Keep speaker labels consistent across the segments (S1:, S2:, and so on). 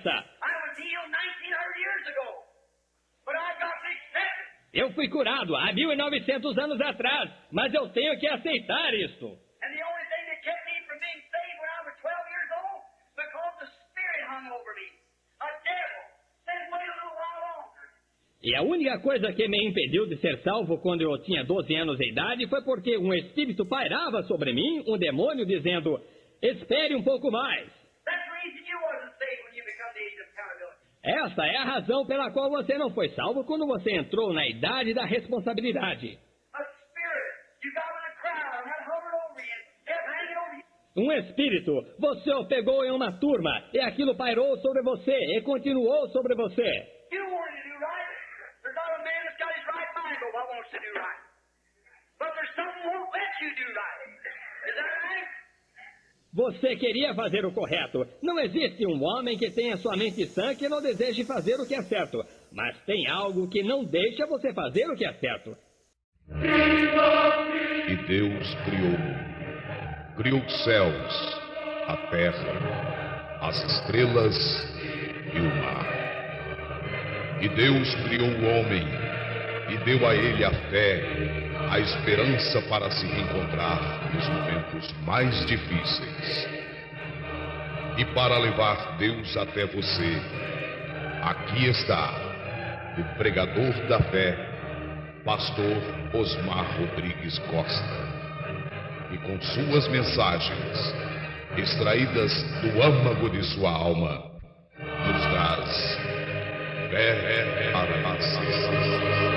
S1: doença. Eu fui curado há 1.900 anos atrás, mas eu tenho que aceitar isto. E a única coisa que me impediu de ser salvo quando eu tinha 12 anos de idade foi porque um espírito pairava sobre mim, um demônio dizendo, espere um pouco mais. Essa é a razão pela qual você não foi salvo quando você entrou na idade da responsabilidade. Um espírito, você o pegou em uma turma e aquilo pairou sobre você e continuou sobre você. Você queria fazer o correto. Não existe um homem que tenha sua mente sã que não deseje fazer o que é certo. Mas tem algo que não deixa você fazer o que é certo.
S2: E Deus criou os céus, a terra, as estrelas e o mar. E Deus criou o homem e deu a ele a fé, a esperança para se reencontrar nos momentos mais difíceis. E para levar Deus até você, aqui está o pregador da fé, pastor Osmar Rodrigues Costa. E com suas mensagens, extraídas do âmago de sua alma, nos traz fé para nascer.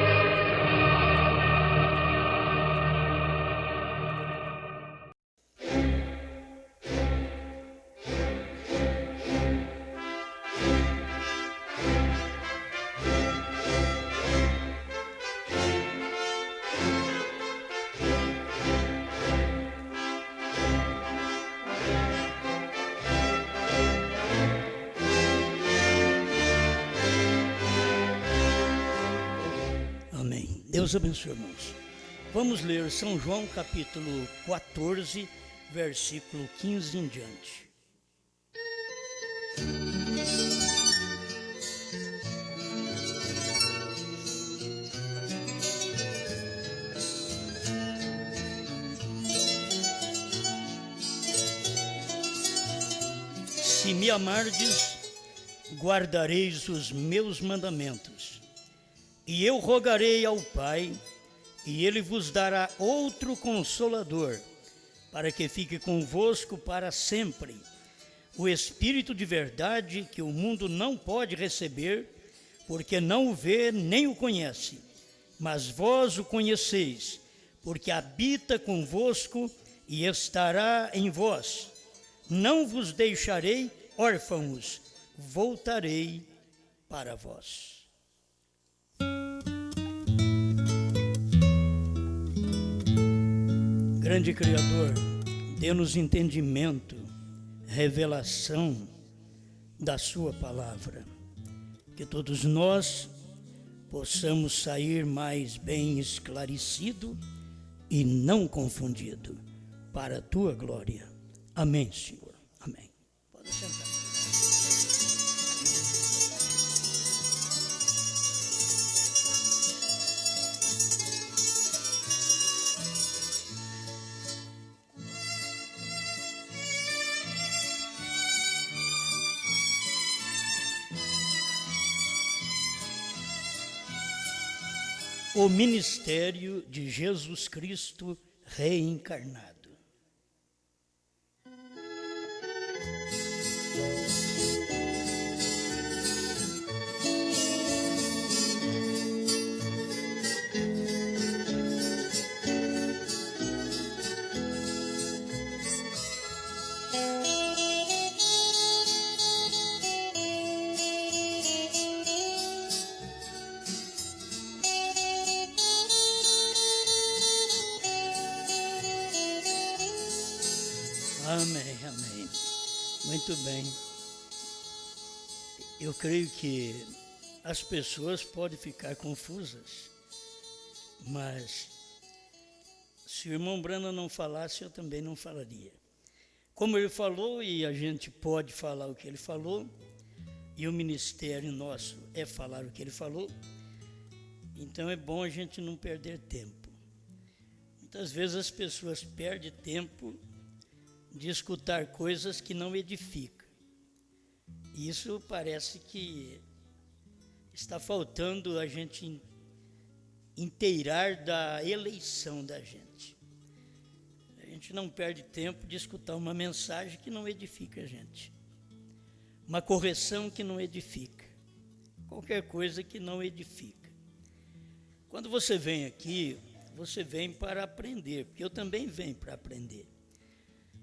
S3: Deus abençoe, irmãos. Vamos ler São João capítulo 14, versículo 15 em diante. Se me amardes, guardareis os meus mandamentos. E eu rogarei ao Pai, e Ele vos dará outro Consolador, para que fique convosco para sempre. O Espírito de verdade, que o mundo não pode receber, porque não o vê nem o conhece. Mas vós o conheceis, porque habita convosco e estará em vós. Não vos deixarei órfãos, voltarei para vós. Grande Criador, dê-nos entendimento, revelação da sua palavra, que todos nós possamos sair mais bem esclarecido e não confundido, para a tua glória. Amém, Senhor. Amém. Pode sentar. O ministério de Jesus Cristo reencarnado. Amém, amém. Muito bem. Eu creio que as pessoas podem ficar confusas, mas se o irmão Brana não falasse, eu também não falaria. Como ele falou, e a gente pode falar o que ele falou, e o ministério nosso é falar o que ele falou, então é bom a gente não perder tempo. Muitas vezes as pessoas perdem tempo de escutar coisas que não edificam. Isso parece que está faltando a gente inteirar da eleição da gente. A gente não perde tempo de escutar uma mensagem que não edifica a gente, uma correção que não edifica, qualquer coisa que não edifica. Quando você vem aqui, você vem para aprender, porque eu também venho para aprender.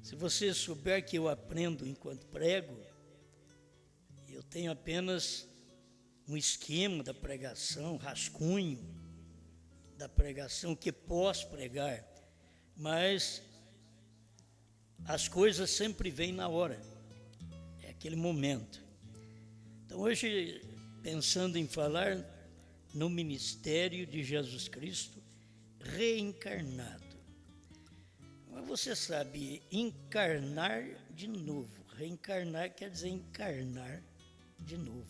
S3: Se você souber que eu aprendo enquanto prego, eu tenho apenas um esquema da pregação, rascunho da pregação que posso pregar, mas as coisas sempre vêm na hora, é aquele momento. Então hoje, pensando em falar no ministério de Jesus Cristo reencarnado. Mas você sabe, encarnar de novo. Reencarnar quer dizer encarnar de novo.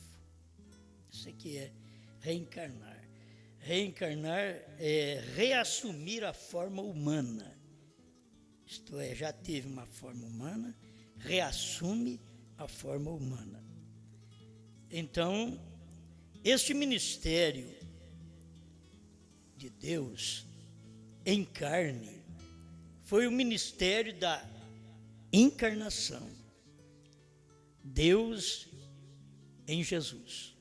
S3: Isso aqui é reencarnar. Reencarnar é reassumir a forma humana. Isto é, já teve uma forma humana, reassume a forma humana. Então, este ministério de Deus em carne foi o ministério da encarnação. Deus em Jesus.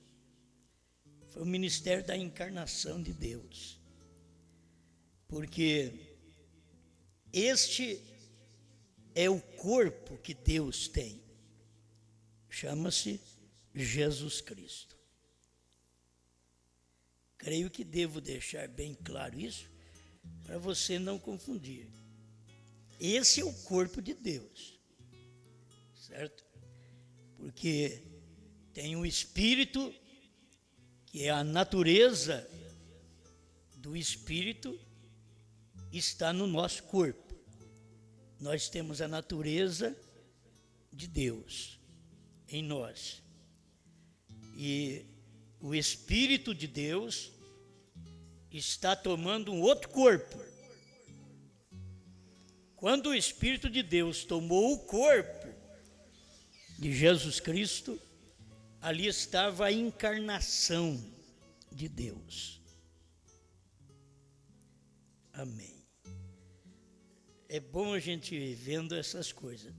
S3: Foi o ministério da encarnação de Deus. Porque este é o corpo que Deus tem. Chama-se Jesus Cristo. Creio que devo deixar bem claro isso, para você não confundir. Esse é o corpo de Deus, certo? Porque tem um Espírito, que é a natureza do Espírito, está no nosso corpo. Nós temos a natureza de Deus em nós. E o Espírito de Deus está tomando um outro corpo. Quando o Espírito de Deus tomou o corpo de Jesus Cristo, ali estava a encarnação de Deus. Amém. É bom a gente ir vendo essas coisas.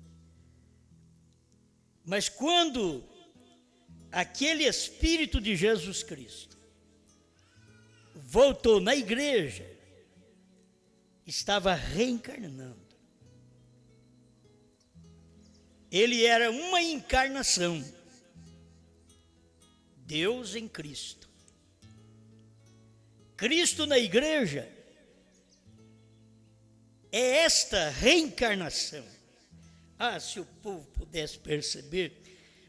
S3: Mas quando aquele Espírito de Jesus Cristo voltou na igreja, estava reencarnando. Ele era uma encarnação. Deus em Cristo. Cristo na igreja é esta reencarnação. Ah, se o povo pudesse perceber,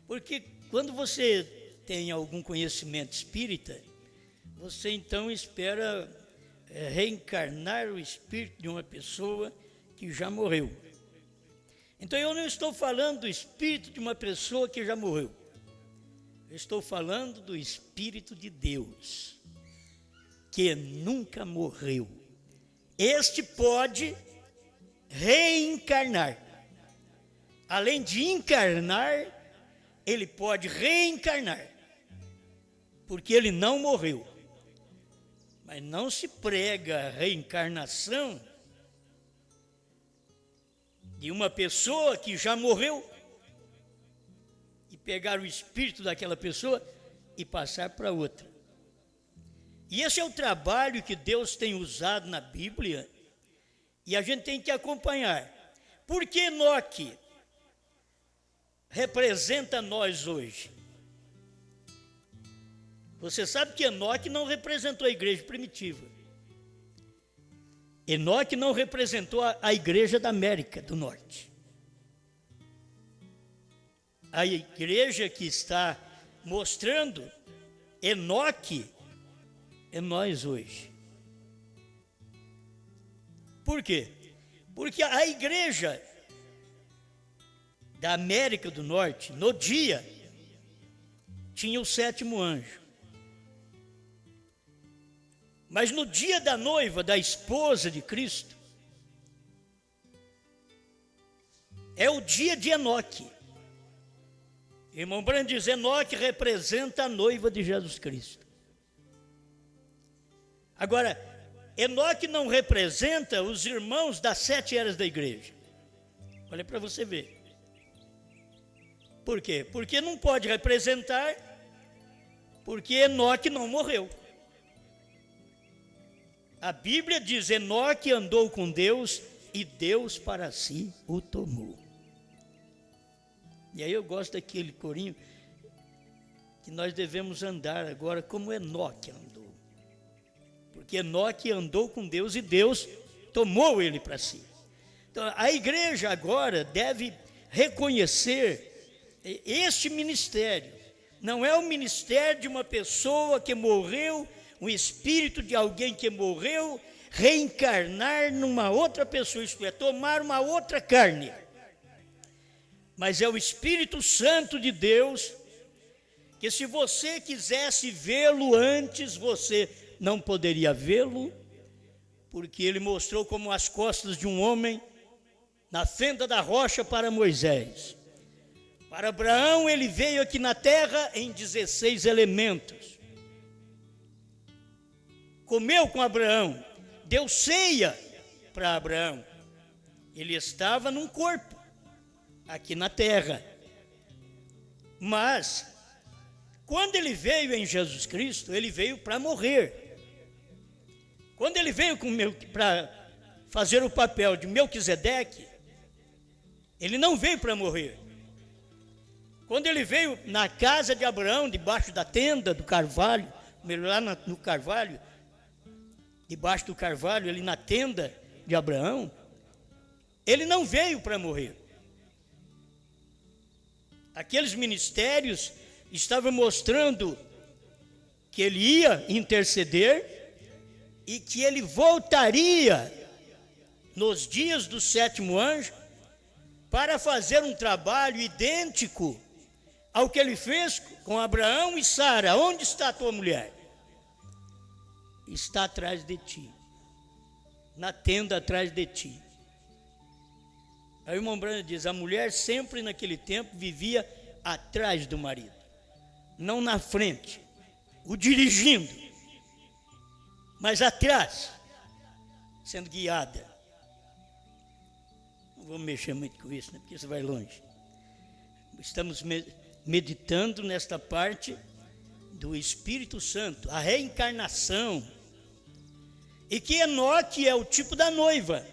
S3: porque quando você tem algum conhecimento espírita, você então espera reencarnar o espírito de uma pessoa que já morreu. Então eu não estou falando do espírito de uma pessoa que já morreu. Eu estou falando do Espírito de Deus, que nunca morreu. Este pode reencarnar. Além de encarnar, ele pode reencarnar, porque ele não morreu. Mas não se prega a reencarnação de uma pessoa que já morreu e pegar o espírito daquela pessoa e passar para outra. E esse é o trabalho que Deus tem usado na Bíblia e a gente tem que acompanhar. Porque Enoque representa nós hoje. Você sabe que Enoque não representou a igreja primitiva. Enoque não representou a igreja da América do Norte. A igreja que está mostrando Enoque é nós hoje. Por quê? Porque a igreja da América do Norte, no dia tinha o sétimo anjo. Mas no dia da noiva, da esposa de Cristo, é o dia de Enoque. Irmão Branham diz, Enoque representa a noiva de Jesus Cristo. Agora, Enoque não representa os irmãos das 7 eras da igreja. Olha para você ver. Por quê? Porque não pode representar, porque Enoque não morreu. A Bíblia diz, Enoque andou com Deus e Deus para si o tomou. E aí eu gosto daquele corinho, que nós devemos andar agora como Enoque andou. Porque Enoque andou com Deus e Deus tomou ele para si. Então a igreja agora deve reconhecer este ministério. Não é o ministério de uma pessoa que morreu, o espírito de alguém que morreu, reencarnar numa outra pessoa, isto é, tomar uma outra carne. Mas é o Espírito Santo de Deus, que se você quisesse vê-lo antes, você não poderia vê-lo, porque ele mostrou como as costas de um homem na fenda da rocha para Moisés. Para Abraão, ele veio aqui na terra em 16 elementos. Comeu com Abraão, deu ceia para Abraão. Ele estava num corpo, aqui na terra. Mas, quando ele veio em Jesus Cristo, ele veio para morrer. Quando ele veio para fazer o papel de Melquisedeque, ele não veio para morrer. Quando ele veio na casa de Abraão, debaixo da tenda do carvalho, lá no carvalho, debaixo do carvalho, ali na tenda de Abraão, ele não veio para morrer. Aqueles ministérios estavam mostrando que ele ia interceder e que ele voltaria nos dias do sétimo anjo para fazer um trabalho idêntico ao que ele fez com Abraão e Sara. Onde está a tua mulher? Está atrás de ti, na tenda atrás de ti. Aí o irmão Branham diz, a mulher sempre naquele tempo vivia atrás do marido, não na frente, o dirigindo, mas atrás, sendo guiada. Não vou mexer muito com isso, né, porque isso vai longe. Estamos meditando nesta parte do Espírito Santo, a reencarnação, e que Enoque é o tipo da noiva.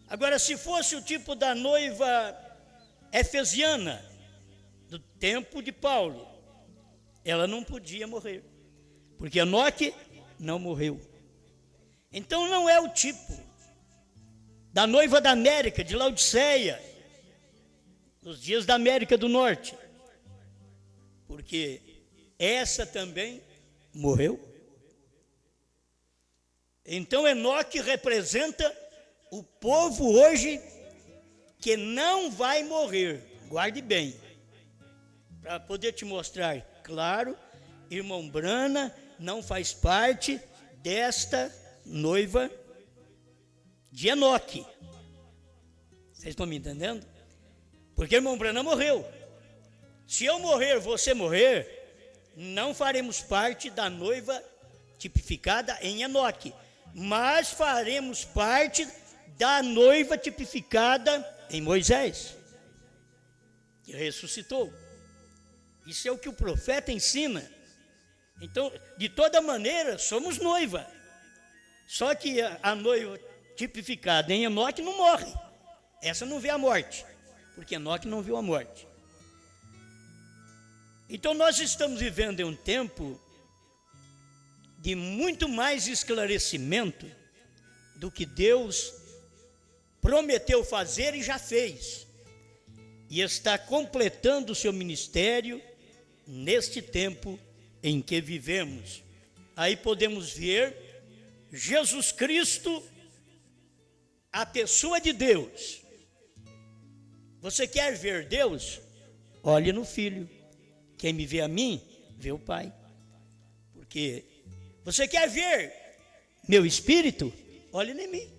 S3: Agora, se fosse o tipo da noiva efesiana, do tempo de Paulo, ela não podia morrer, porque Enoque não morreu. Então não é o tipo da noiva da América, de Laodiceia, nos dias da América do Norte, porque essa também morreu. Então Enoque representa o povo hoje que não vai morrer. Guarde bem, para poder te mostrar, claro, irmão Brana não faz parte desta noiva de Enoque. Vocês estão me entendendo? Porque irmão Brana morreu. Se eu morrer, você morrer, não faremos parte da noiva tipificada em Enoque, mas faremos parte da noiva tipificada em Moisés, que ressuscitou. Isso é o que o profeta ensina. Então, de toda maneira, somos noiva. Só que a noiva tipificada em Enoque não morre. Essa não vê a morte, porque Enoque não viu a morte. Então, nós estamos vivendo em um tempo de muito mais esclarecimento do que Deus prometeu fazer e já fez, e está completando o seu ministério neste tempo em que vivemos. Aí podemos ver Jesus Cristo, a pessoa de Deus. Você quer ver Deus? Olhe no Filho. Quem me vê a mim, vê o Pai. Porque você quer ver meu espírito? Olhe em mim.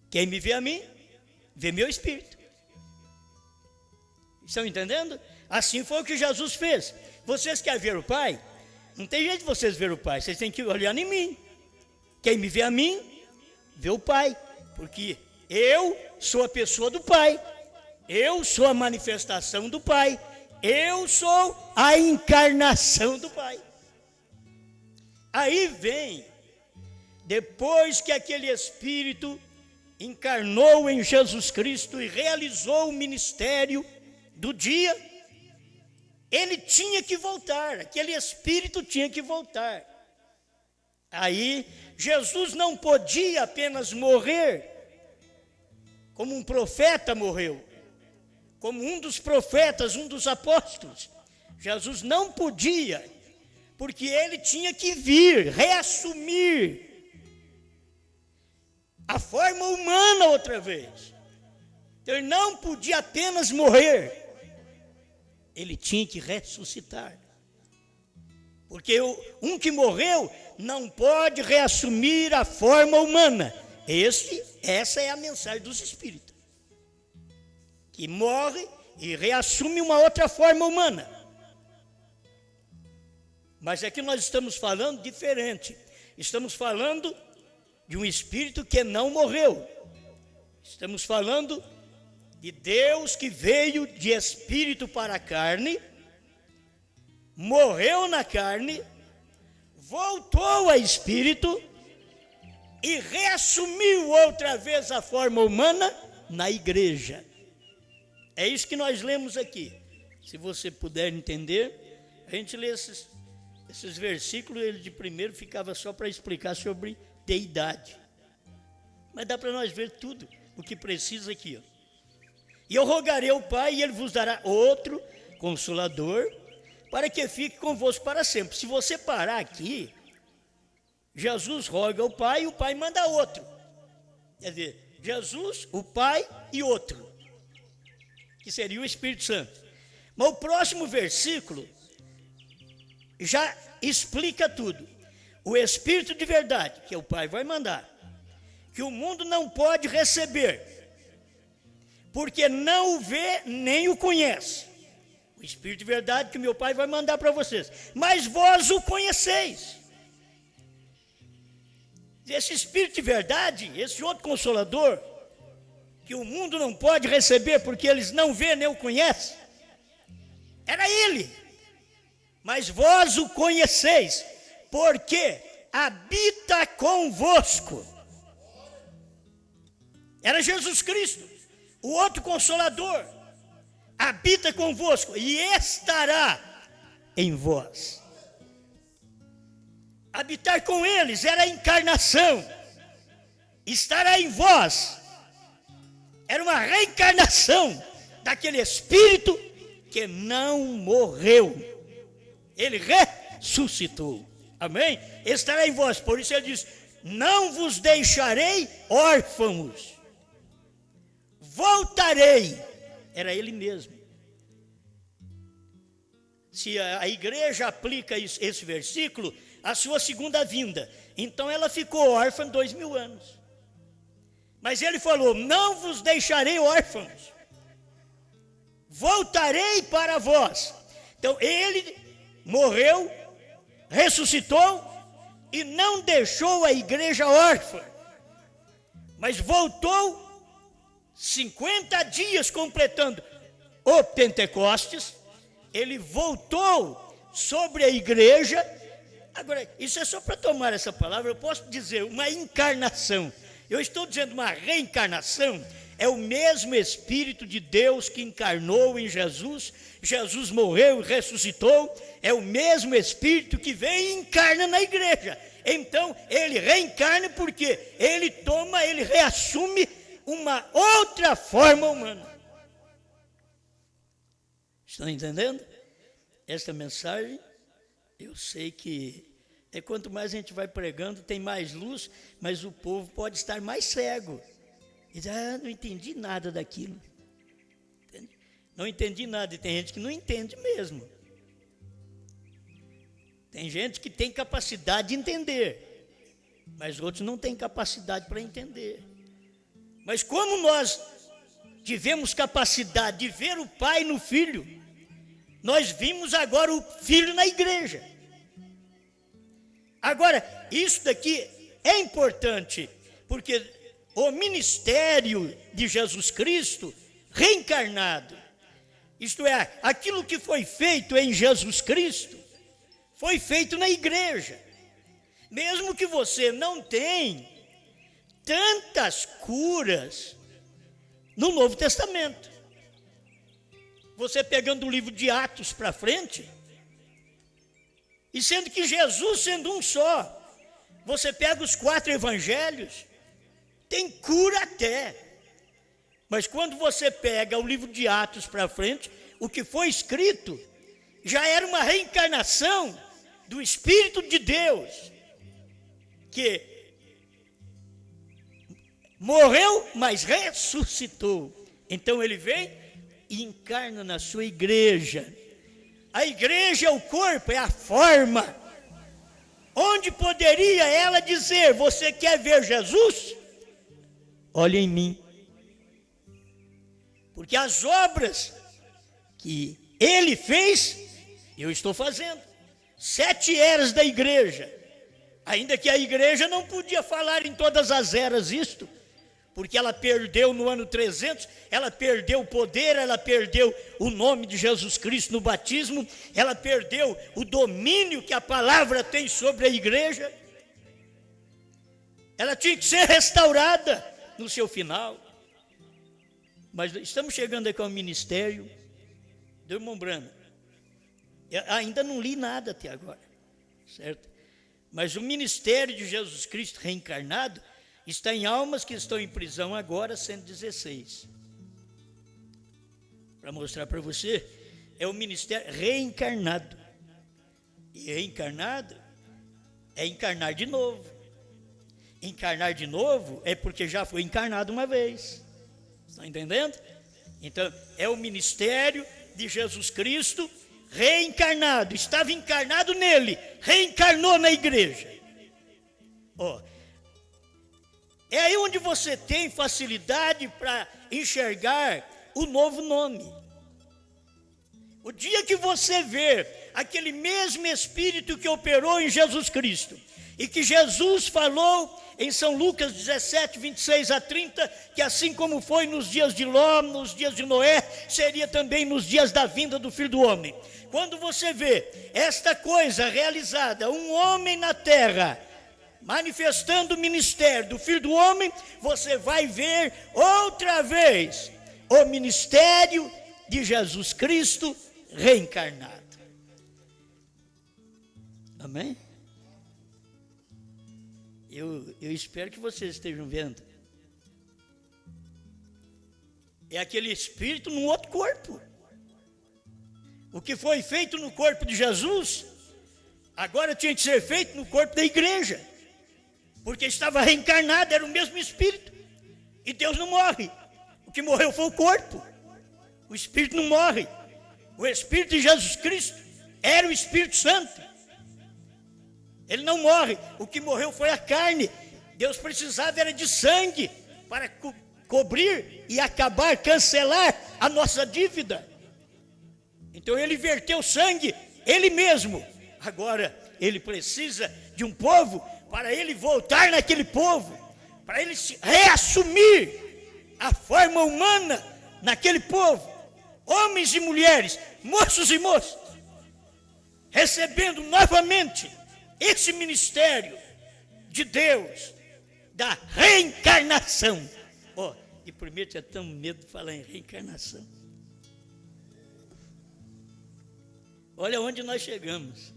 S3: Quem me vê a mim, vê meu espírito. Estão entendendo? Assim foi o que Jesus fez. Vocês querem ver o Pai? Não tem jeito de vocês ver o Pai, vocês têm que olhar em mim. Quem me vê a mim, vê o Pai. Porque eu sou a pessoa do Pai. Eu sou a manifestação do Pai. Eu sou a encarnação do Pai. Aí vem, depois que aquele Espírito encarnou em Jesus Cristo e realizou o ministério do dia, ele tinha que voltar, aquele Espírito tinha que voltar. Aí, Jesus não podia apenas morrer, como um profeta morreu, como um dos profetas, um dos apóstolos. Jesus não podia, porque ele tinha que vir, reassumir a forma humana outra vez. Ele não podia apenas morrer, ele tinha que ressuscitar. Porque um que morreu não pode reassumir a forma humana. Essa é a mensagem dos Espíritos. Que morre e reassume uma outra forma humana. Mas aqui nós estamos falando diferente. Estamos falando de um Espírito que não morreu. Estamos falando de Deus que veio de Espírito para a carne, morreu na carne, voltou a Espírito e reassumiu outra vez a forma humana na igreja. É isso que nós lemos aqui. Se você puder entender, a gente lê esses versículos, ele de primeiro ficava só para explicar sobre deidade. Mas dá para nós ver tudo o que precisa aqui, ó. E eu rogarei ao Pai, e ele vos dará outro Consolador, para que fique convosco para sempre. Se você parar aqui, Jesus roga ao Pai e o Pai manda outro. Quer dizer, Jesus, o Pai e outro, que seria o Espírito Santo. Mas o próximo versículo já explica tudo. O Espírito de verdade, que o Pai vai mandar, que o mundo não pode receber, porque não o vê nem o conhece. O Espírito de verdade que meu Pai vai mandar para vocês. Mas vós o conheceis. Esse Espírito de verdade, esse outro Consolador, que o mundo não pode receber porque eles não vê nem o conhecem, era ele. Mas vós o conheceis, porque habita convosco. Era Jesus Cristo. O outro Consolador habita convosco e estará em vós. Habitar com eles era a encarnação. Estará em vós era uma reencarnação daquele Espírito que não morreu. Ele ressuscitou. Amém? Estará em vós. Por isso ele diz: não vos deixarei órfãos. Voltarei. Era ele mesmo. Se a igreja aplica esse versículo à sua segunda vinda, então ela ficou órfã 2000 anos. Mas ele falou: não vos deixarei órfãos, voltarei para vós. Então ele morreu, ressuscitou e não deixou a igreja órfã, mas voltou 50 dias completando o Pentecostes. Ele voltou sobre a igreja. Agora, isso é só para tomar essa palavra. Eu posso dizer uma encarnação. Eu estou dizendo uma reencarnação. É o mesmo Espírito de Deus que encarnou em Jesus. Jesus morreu e ressuscitou. É o mesmo Espírito que vem e encarna na igreja. Então, ele reencarna porque ele reassume uma outra forma humana. Estão entendendo? Esta mensagem, eu sei que quanto mais a gente vai pregando, tem mais luz, mas o povo pode estar mais cego. E diz: não entendi nada daquilo. Entende? Não entendi nada. E tem gente que não entende mesmo. Tem gente que tem capacidade de entender, mas outros não têm capacidade para entender. Mas como nós tivemos capacidade de ver o Pai no Filho, nós vimos agora o Filho na igreja. Agora, isso daqui é importante, porque o ministério de Jesus Cristo reencarnado, isto é, aquilo que foi feito em Jesus Cristo, foi feito na igreja. Mesmo que você não tenha tantas curas no Novo Testamento. Você pegando o livro de Atos para frente, e sendo que Jesus sendo um só, você pega os 4 evangelhos, tem cura até. Mas quando você pega o livro de Atos para frente, o que foi escrito já era uma reencarnação do Espírito de Deus, que morreu, mas ressuscitou. Então ele vem e encarna na sua igreja. A igreja é o corpo, é a forma. Onde poderia ela dizer: você quer ver Jesus? Olha em mim. Porque as obras que ele fez, eu estou fazendo. 7 eras da igreja. Ainda que a igreja não podia falar em todas as eras isto, porque ela perdeu no ano 300, ela perdeu o poder, ela perdeu o nome de Jesus Cristo no batismo, ela perdeu o domínio que a palavra tem sobre a igreja. Ela tinha que ser restaurada no seu final. Mas estamos chegando aqui ao ministério do irmão Brano. Eu ainda não li nada até agora, certo? Mas o ministério de Jesus Cristo reencarnado está em almas que estão em prisão agora, 116. Para mostrar para você, é o ministério reencarnado. E reencarnado é encarnar de novo. Encarnar de novo é porque já foi encarnado uma vez. Está entendendo? Então, é o ministério de Jesus Cristo reencarnado. Estava encarnado nele, reencarnou na igreja. É aí onde você tem facilidade para enxergar o novo nome. O dia que você vê aquele mesmo Espírito que operou em Jesus Cristo, e que Jesus falou em São Lucas 17, 26 a 30, que assim como foi nos dias de Ló, nos dias de Noé, seria também nos dias da vinda do Filho do Homem. Quando você vê esta coisa realizada, um homem na terra, manifestando o ministério do Filho do Homem, você vai ver outra vez o ministério de Jesus Cristo reencarnado. Amém? Eu espero que vocês estejam vendo. É aquele Espírito num outro corpo. O que foi feito no corpo de Jesus, agora tinha que ser feito no corpo da igreja. Porque estava reencarnado, era o mesmo Espírito. E Deus não morre. O que morreu foi o corpo. O Espírito não morre. O Espírito de Jesus Cristo era o Espírito Santo. Ele não morre. O que morreu foi a carne. Deus precisava era de sangue para cobrir e acabar, cancelar a nossa dívida. Então ele verteu sangue, ele mesmo. Agora ele precisa de um povo para ele voltar naquele povo, para ele reassumir a forma humana naquele povo. Homens e mulheres, moços e moças, recebendo novamente esse ministério de Deus, da reencarnação. E por mim eu tinha tão medo de falar em reencarnação. Olha onde nós chegamos.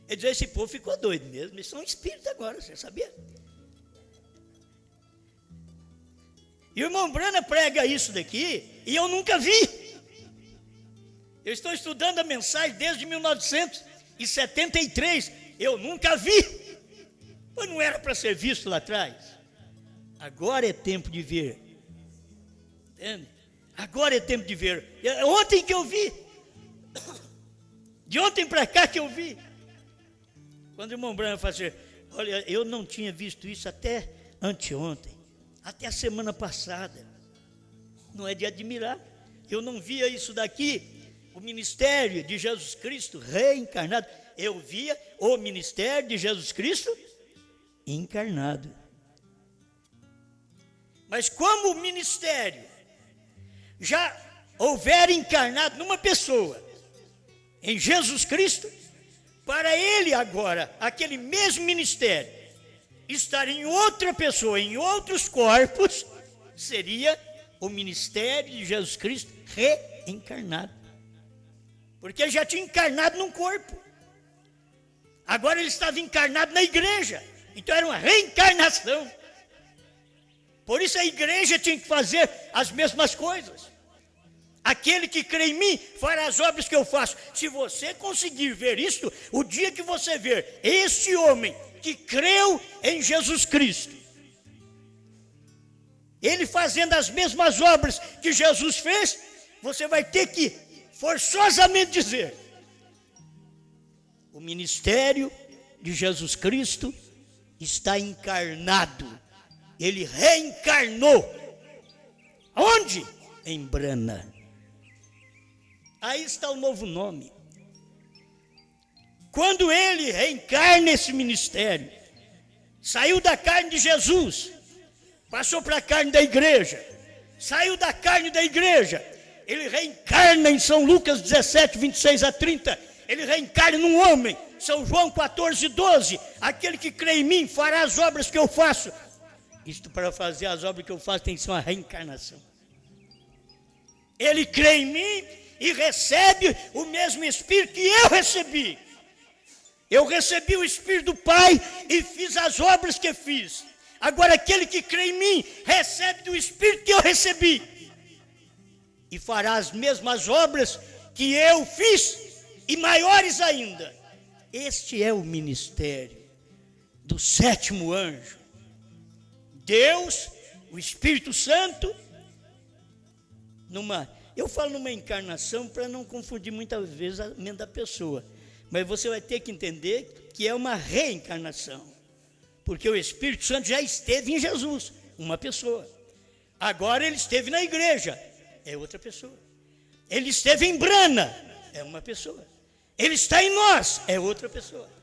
S3: Ele diz: esse povo ficou doido mesmo, eles são espíritos agora, você sabia? E o irmão Brana prega isso daqui, e eu nunca vi. Eu estou estudando a mensagem desde 1973, eu nunca vi. Pois não era para ser visto lá atrás. Agora é tempo de ver. Entende? Agora é tempo de ver. Ontem que eu vi. De ontem para cá que eu vi. Quando o irmão Branham falou assim, olha, eu não tinha visto isso até anteontem, até a semana passada. Não é de admirar. Eu não via isso daqui, o ministério de Jesus Cristo reencarnado. Eu via o ministério de Jesus Cristo encarnado. Mas como o ministério já houver encarnado numa pessoa, em Jesus Cristo, para ele agora, aquele mesmo ministério, estar em outra pessoa, em outros corpos, seria o ministério de Jesus Cristo reencarnado. Porque ele já tinha encarnado num corpo. Agora ele estava encarnado na igreja. Então era uma reencarnação. Por isso a igreja tinha que fazer as mesmas coisas. Aquele que crê em mim fará as obras que eu faço. Se você conseguir ver isto, o dia que você ver este homem que creu em Jesus Cristo, ele fazendo as mesmas obras que Jesus fez, você vai ter que forçosamente dizer: o ministério de Jesus Cristo está encarnado. Ele reencarnou. Onde? Em Brana. Aí está o novo nome. Quando ele reencarna esse ministério, saiu da carne de Jesus, passou para a carne da igreja, saiu da carne da igreja, ele reencarna em São Lucas 17, 26 a 30, ele reencarna num homem, São João 14, 12, aquele que crê em mim fará as obras que eu faço. Isto, para fazer as obras que eu faço, tem que ser uma reencarnação. Ele crê em mim e recebe o mesmo Espírito que eu recebi. Eu recebi o Espírito do Pai e fiz as obras que fiz. Agora aquele que crê em mim recebe do Espírito que eu recebi e fará as mesmas obras que eu fiz e maiores ainda. Este é o ministério do sétimo anjo. Deus, o Espírito Santo, eu falo numa encarnação para não confundir muitas vezes a mente da pessoa, mas você vai ter que entender que é uma reencarnação, porque o Espírito Santo já esteve em Jesus, uma pessoa. Agora ele esteve na igreja, é outra pessoa. Ele esteve em Brana, é uma pessoa. Ele está em nós, é outra pessoa.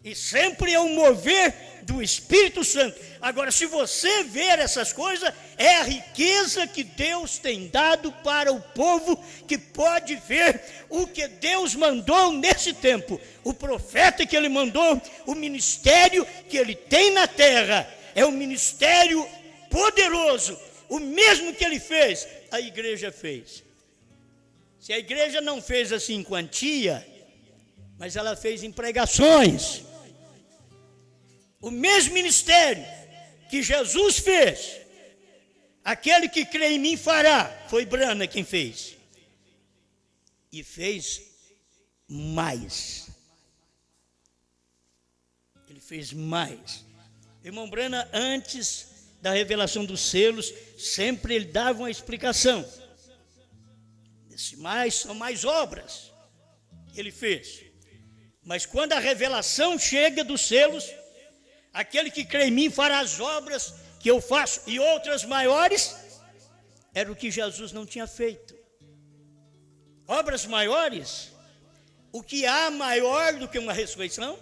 S3: E sempre é um mover do Espírito Santo. Agora, se você ver essas coisas, é a riqueza que Deus tem dado para o povo que pode ver o que Deus mandou nesse tempo. O profeta que ele mandou, o ministério que ele tem na terra, é um ministério poderoso. O mesmo que ele fez, a igreja fez. Se a igreja não fez assim em quantia, mas ela fez em pregações. O mesmo ministério que Jesus fez, aquele que crê em mim fará, foi Brana quem fez. E fez mais. Ele fez mais. Irmão Brana, antes da revelação dos selos, sempre ele dava uma explicação. Esse mais são mais obras que ele fez. Mas quando a revelação chega dos selos, aquele que crê em mim fará as obras que eu faço e outras maiores, era o que Jesus não tinha feito. Obras maiores, o que há maior do que uma ressurreição?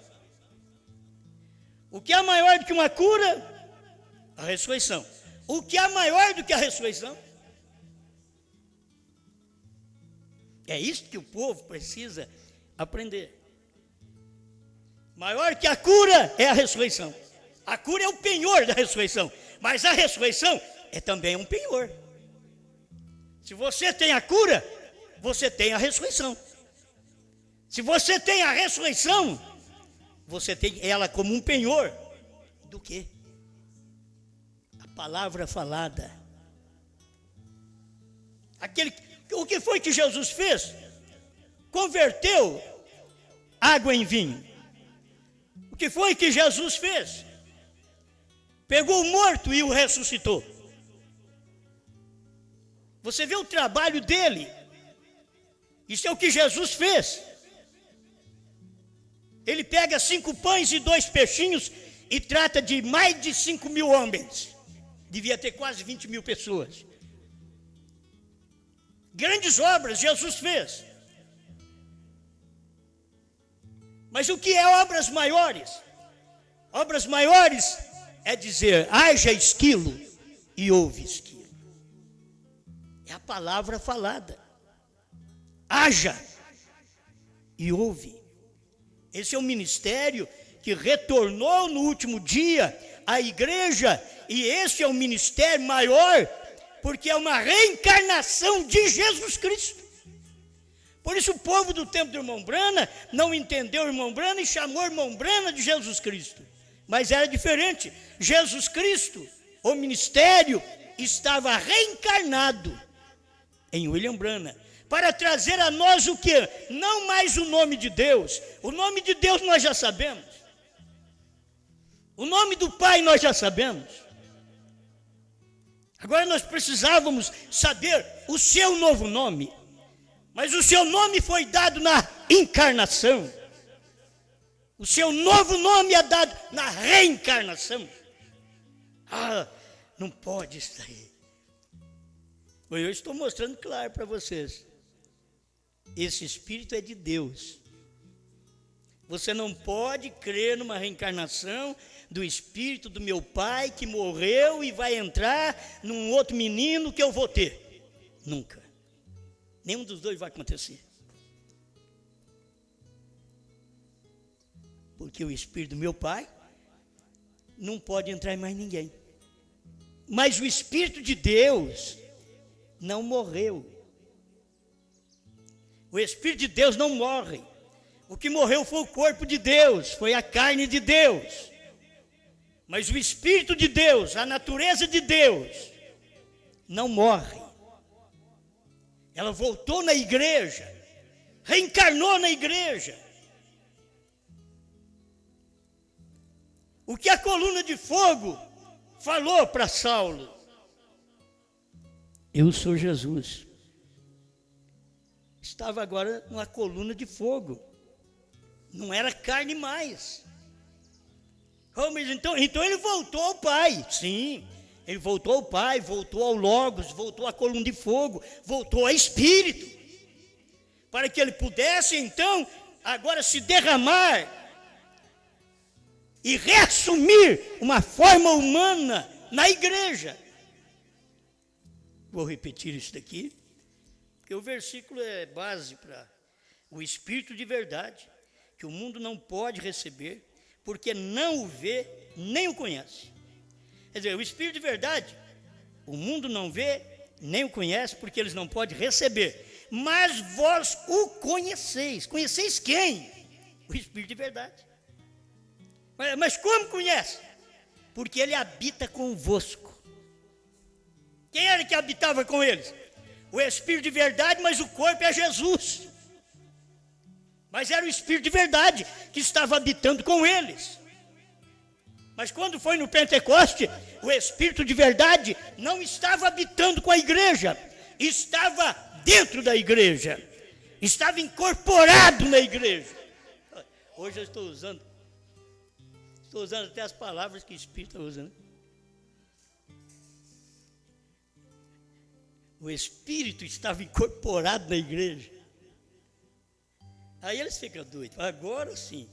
S3: O que há maior do que uma cura? A ressurreição. O que há maior do que a ressurreição? É isso que o povo precisa aprender. Maior que a cura é a ressurreição. A cura é o penhor da ressurreição, mas a ressurreição é também um penhor. Se você tem a cura, você tem a ressurreição. Se você tem a ressurreição, você tem ela como um penhor do quê? A palavra falada. O que foi que Jesus fez? Converteu água em vinho. O que foi que Jesus fez? Pegou o morto e o ressuscitou. Você vê o trabalho dele. Isso é o que Jesus fez. Ele pega 5 pães e 2 peixinhos e trata de mais de 5.000 homens. Devia ter quase 20.000 pessoas. Grandes obras Jesus fez. Mas o que é obras maiores? Obras maiores é dizer, haja esquilo e houve esquilo. É a palavra falada. Haja e houve. Esse é o ministério que retornou no último dia à igreja, e esse é o ministério maior, porque é uma reencarnação de Jesus Cristo. Por isso o povo do tempo do irmão Brana não entendeu o irmão Brana e chamou o irmão Brana de Jesus Cristo. Mas era diferente. Jesus Cristo, o ministério, estava reencarnado em William Brana, para trazer a nós o quê? Não mais o nome de Deus. O nome de Deus nós já sabemos. O nome do Pai nós já sabemos. Agora nós precisávamos saber o seu novo nome. Mas o seu nome foi dado na encarnação. O seu novo nome é dado na reencarnação. Ah, não pode isso aí. Eu estou mostrando claro para vocês. Esse Espírito é de Deus. Você não pode crer numa reencarnação do Espírito do meu Pai que morreu e vai entrar num outro menino que eu vou ter. Nunca. Nenhum dos dois vai acontecer. Porque o Espírito do meu Pai não pode entrar em mais ninguém. Mas o Espírito de Deus não morreu. O Espírito de Deus não morre. O que morreu foi o corpo de Deus, foi a carne de Deus. Mas o Espírito de Deus, a natureza de Deus, não morre. Ela voltou na igreja, reencarnou na igreja. O que a coluna de fogo falou para Saulo? Eu sou Jesus. Estava agora numa coluna de fogo. Não era carne mais. Oh, mas então ele voltou ao Pai. Sim, ele voltou ao Pai, voltou ao Logos, voltou à coluna de fogo, voltou a Espírito. Para que ele pudesse então agora se derramar e reassumir uma forma humana na igreja. Vou repetir isso daqui, porque o versículo é base para o Espírito de verdade, que o mundo não pode receber, porque não o vê, nem o conhece. Quer dizer, o Espírito de verdade, o mundo não vê, nem o conhece, porque eles não podem receber. Mas vós o conheceis. Conheceis quem? O Espírito de verdade. Mas como conhece? Porque ele habita convosco. Quem era que habitava com eles? O Espírito de verdade, mas o corpo é Jesus. Mas era o Espírito de verdade que estava habitando com eles. Mas quando foi no Pentecoste, o Espírito de verdade não estava habitando com a igreja, estava dentro da igreja, estava incorporado na igreja. Hoje eu estou usando até as palavras que o Espírito está usando. O Espírito estava incorporado na igreja. Aí eles ficam doidos. Agora sim.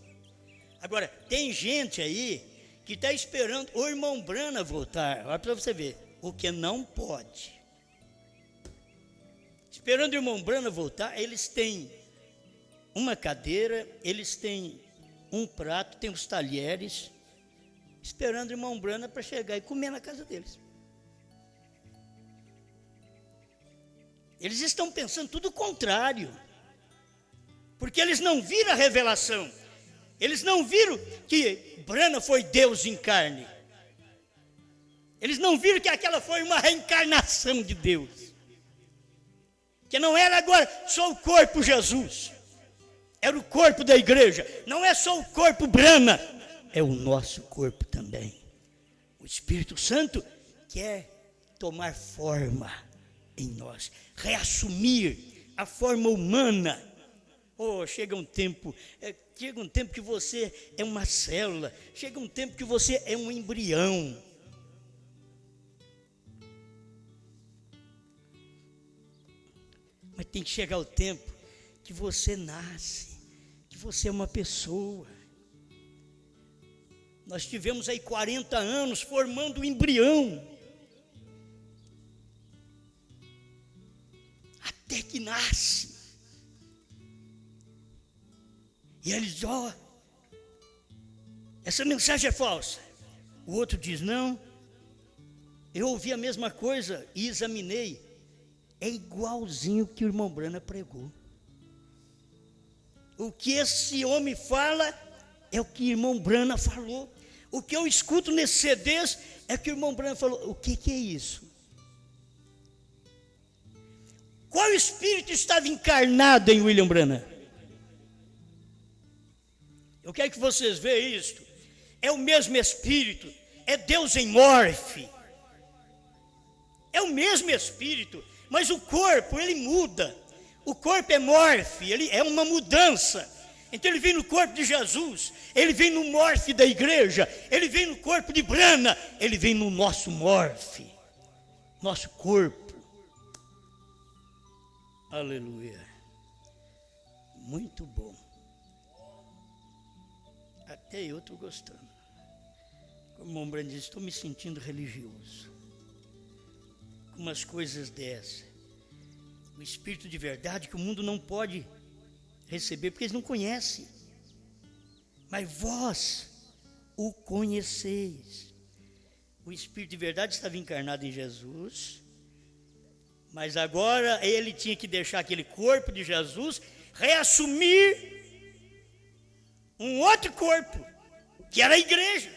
S3: Agora, tem gente aí que está esperando o irmão Brana voltar. Olha para você ver. O que não pode. Esperando o irmão Brana voltar, eles têm uma cadeira, eles têm um prato, tem os talheres, esperando o irmão Brana para chegar e comer na casa deles. Eles estão pensando tudo o contrário, porque eles não viram a revelação, eles não viram que Brana foi Deus em carne, eles não viram que aquela foi uma reencarnação de Deus, que não era agora só o corpo Jesus, era o corpo da igreja, não é só o corpo Brana, é o nosso corpo também. O Espírito Santo quer tomar forma em nós, reassumir a forma humana. Oh, chega um tempo que você é uma célula, chega um tempo que você é um embrião. Mas tem que chegar o tempo que você nasce, que você é uma pessoa. Nós tivemos aí 40 anos formando um embrião. Até que nasce. E ele diz, ó, essa mensagem é falsa. O outro diz, não, eu ouvi a mesma coisa e examinei. É igualzinho que o irmão Brana pregou. O que esse homem fala é o que o irmão Brana falou. O que eu escuto nesses CDs é o que o irmão Brana falou. O que é isso? Qual espírito estava encarnado em William Branham? Eu quero que vocês vejam isto. É o mesmo espírito. É Deus em morfe. É o mesmo espírito. Mas o corpo, ele muda. O corpo é morfe. Ele é uma mudança. Então ele vem no corpo de Jesus. Ele vem no morfe da igreja. Ele vem no corpo de Brana. Ele vem no nosso morfe. Nosso corpo. Aleluia. Muito bom. Até eu estou gostando. Como o irmão Brana diz, estou me sentindo religioso. Com umas coisas dessas. O Espírito de verdade que o mundo não pode receber, porque eles não conhecem. Mas vós o conheceis. O Espírito de verdade estava encarnado em Jesus. Mas agora ele tinha que deixar aquele corpo de Jesus, reassumir um outro corpo, que era a igreja.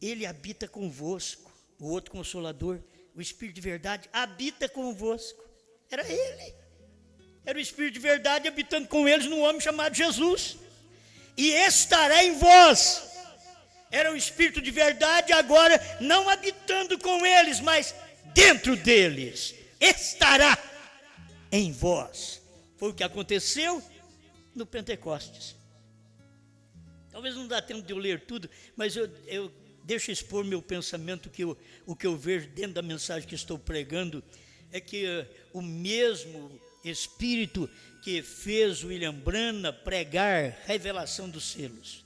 S3: Ele habita convosco, o outro Consolador, o Espírito de verdade, habita convosco. Era ele. Era o Espírito de verdade habitando com eles num homem chamado Jesus. E estará em vós. Era o Espírito de verdade, agora não habitando com eles, mas dentro deles. Estará em vós. Foi o que aconteceu no Pentecostes. Talvez não dá tempo de eu ler tudo, mas eu deixo expor meu pensamento, o que eu vejo dentro da mensagem que estou pregando, é que o mesmo Espírito que fez o William Branham pregar revelação dos selos,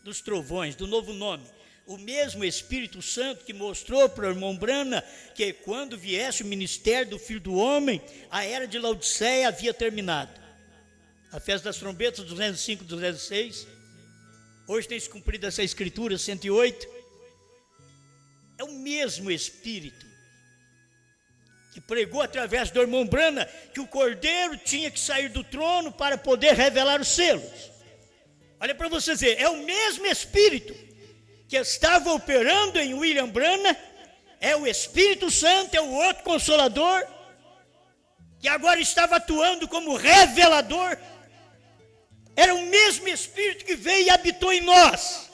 S3: dos trovões, do novo nome, o mesmo Espírito Santo que mostrou para o irmão Branham que quando viesse o ministério do Filho do Homem, a era de Laodiceia havia terminado. A festa das trombetas, 205, 206. Hoje tem se cumprido essa escritura, 108. É o mesmo Espírito que pregou através do irmão Branham que o Cordeiro tinha que sair do trono para poder revelar os selos. Olha para vocês verem, é o mesmo Espírito que estava operando em William Branham, é o Espírito Santo, é o outro Consolador, que agora estava atuando como revelador. Era o mesmo Espírito que veio e habitou em nós.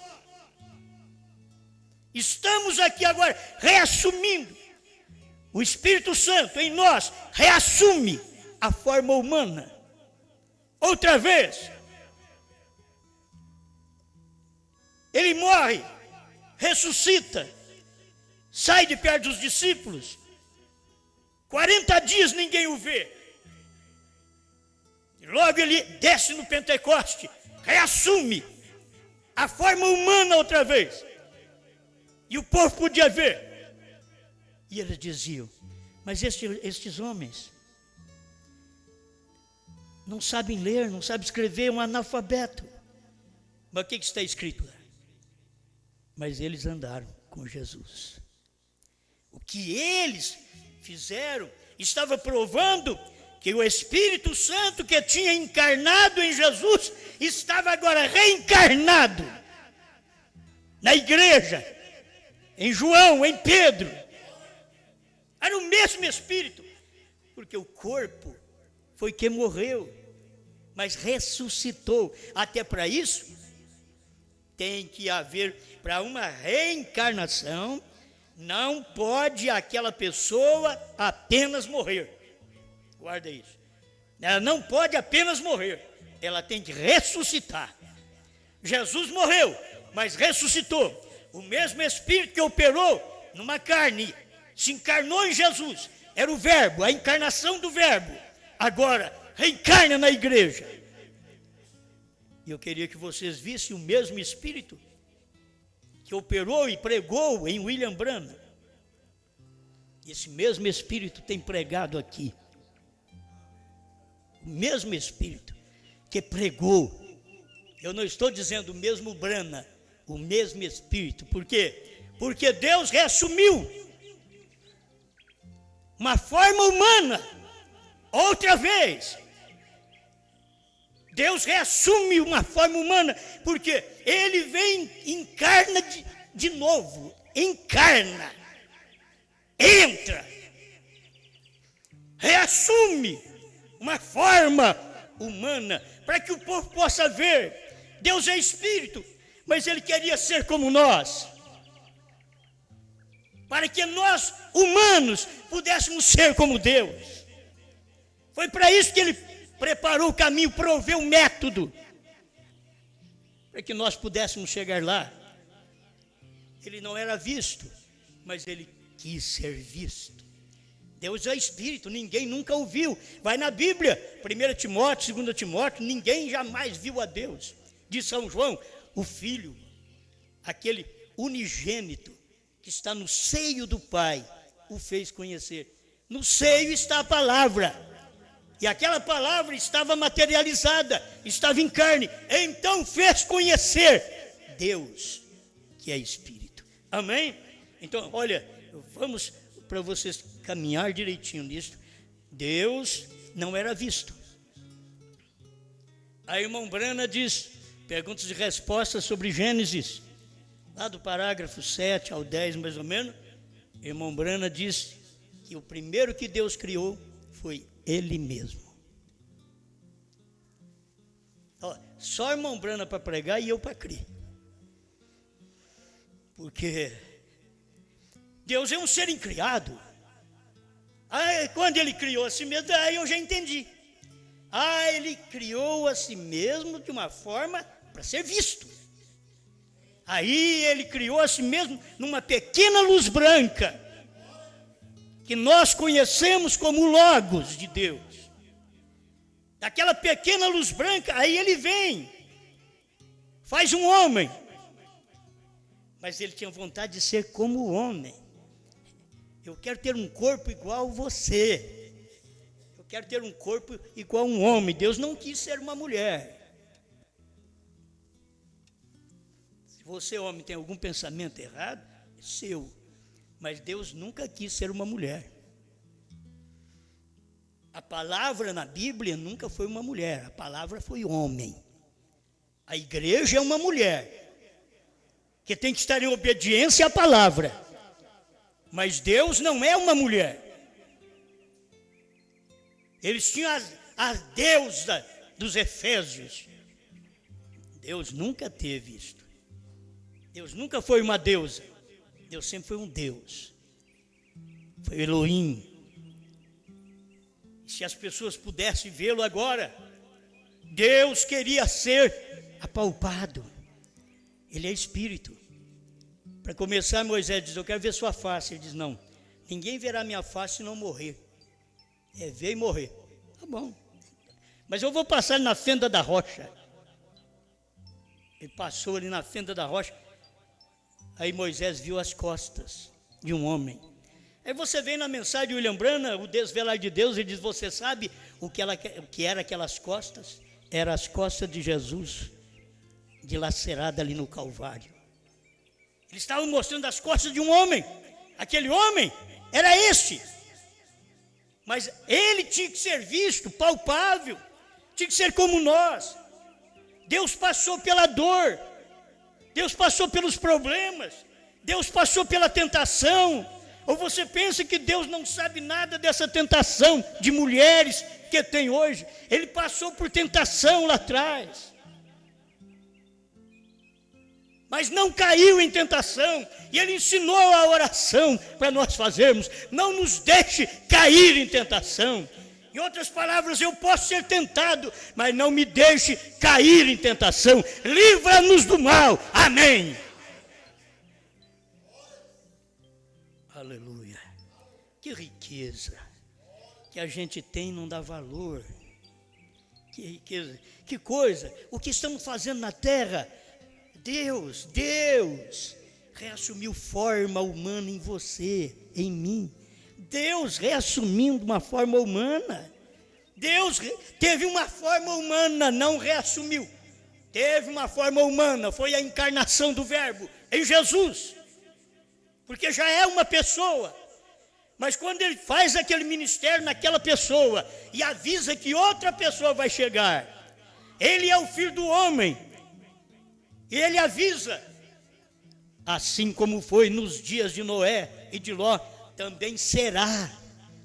S3: Estamos aqui agora reassumindo. O Espírito Santo em nós reassume a forma humana. Outra vez. Ele morre, ressuscita, sai de perto dos discípulos. 40 dias ninguém o vê. E logo ele desce no Pentecoste, reassume a forma humana outra vez. E o povo podia ver. E eles diziam, mas estes homens não sabem ler, não sabem escrever, é um analfabeto. Mas o que está escrito lá? Mas eles andaram com Jesus. O que eles fizeram estava provando que o Espírito Santo que tinha encarnado em Jesus estava agora reencarnado na igreja, em João, em Pedro. Era o mesmo Espírito, porque o corpo foi que morreu, mas ressuscitou. Até para isso, tem que haver, para uma reencarnação, Não pode aquela pessoa apenas morrer. Guarda isso. Ela não pode apenas morrer. Ela tem que ressuscitar. Jesus morreu, mas ressuscitou. O mesmo Espírito que operou numa carne, se encarnou em Jesus. Era o Verbo, a encarnação do Verbo. Agora, reencarna na igreja. E eu queria que vocês vissem o mesmo Espírito que operou e pregou em William Branham. Esse mesmo Espírito tem pregado aqui. O mesmo Espírito que pregou. Eu não estou dizendo o mesmo Branham, o mesmo Espírito. Por quê? Porque Deus reassumiu uma forma humana, outra vez. Deus reassume uma forma humana, porque Ele vem, encarna de novo, encarna, entra, reassume uma forma humana, para que o povo possa ver. Deus é Espírito, mas Ele queria ser como nós, para que nós, humanos, pudéssemos ser como Deus. Foi para isso que Ele preparou o caminho, proveu o método, para que nós pudéssemos chegar lá. Ele não era visto, mas Ele quis ser visto. Deus é Espírito, ninguém nunca o viu. Vai na Bíblia, 1 Timóteo, 2 Timóteo, ninguém jamais viu a Deus. De São João, o Filho, aquele unigênito, que está no seio do Pai, o fez conhecer. No seio está a palavra, e aquela palavra estava materializada, estava em carne, então fez conhecer Deus, que é Espírito. Amém? Então, olha, vamos para vocês caminhar direitinho nisso. Deus não era visto. A irmã Brana diz, perguntas e respostas sobre Gênesis, lá do parágrafo 7 ao 10 mais ou menos, irmão Brana diz que o primeiro que Deus criou foi Ele mesmo. Ó, só irmão Brana para pregar e eu para crer. Porque Deus é um ser incriado. Aí, quando Ele criou a si mesmo, aí eu já entendi. Ele criou a si mesmo de uma forma para ser visto. Aí Ele criou a si mesmo numa pequena luz branca, que nós conhecemos como o Logos de Deus. Daquela pequena luz branca, aí Ele vem, faz um homem. Mas Ele tinha vontade de ser como o homem. Eu quero ter um corpo igual a você. Eu quero ter um corpo igual a um homem. Deus não quis ser uma mulher. Se você, homem, tem algum pensamento errado, é seu. Mas Deus nunca quis ser uma mulher. A palavra na Bíblia nunca foi uma mulher. A palavra foi homem. A igreja é uma mulher, que tem que estar em obediência à palavra. Mas Deus não é uma mulher. Eles tinham a deusa dos Efésios. Deus nunca teve isto. Deus nunca foi uma deusa. Deus sempre foi um Deus. Foi Elohim. Se as pessoas pudessem vê-lo agora, Deus queria ser apalpado. Ele é Espírito. Para começar, Moisés diz, eu quero ver sua face. Ele diz, não, ninguém verá minha face se não morrer. É ver e morrer. Tá bom. Mas eu vou passar na fenda da rocha. Ele passou ali na fenda da rocha. Aí Moisés viu as costas de um homem. Aí você vem na mensagem de William Branham, o desvelar de Deus, ele diz, você sabe o que era aquelas costas? Eram as costas de Jesus, dilacerada ali no Calvário. Eles estavam mostrando as costas de um homem. Aquele homem era esse. Mas ele tinha que ser visto, palpável. Tinha que ser como nós. Deus passou pela dor. Deus passou pelos problemas. Deus passou pela tentação. Ou você pensa que Deus não sabe nada dessa tentação de mulheres que tem hoje? Ele passou por tentação lá atrás. mas não caiu em tentação. E ele ensinou a oração para nós fazermos: não nos deixe cair em tentação. Em outras palavras, eu posso ser tentado, mas não me deixe cair em tentação. Livra-nos do mal. Amém. Aleluia. Que riqueza que a gente tem, não dá valor. Que riqueza, que coisa. O que estamos fazendo na terra, Deus reassumiu forma humana em você, em mim. Deus reassumindo uma forma humana. Deus teve uma forma humana, não reassumiu. Teve uma forma humana, foi a encarnação do Verbo em Jesus. Porque já é uma pessoa. Mas quando ele faz aquele ministério naquela pessoa e avisa que outra pessoa vai chegar, ele é o Filho do homem. E ele avisa, assim como foi nos dias de Noé e de Ló, também será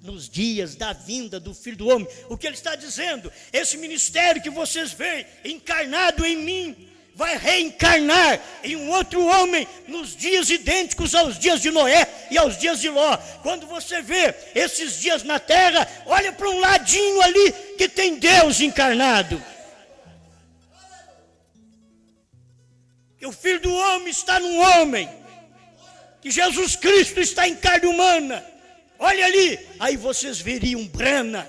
S3: nos dias da vinda do Filho do homem. O que ele está dizendo? Esse ministério que vocês veem encarnado em mim, vai reencarnar em um outro homem nos dias idênticos aos dias de Noé e aos dias de Ló. Quando você vê esses dias na terra, olha para um ladinho ali que tem Deus encarnado. Que o Filho do homem está num homem, que Jesus Cristo está em carne humana. Olha ali, aí vocês veriam Brana,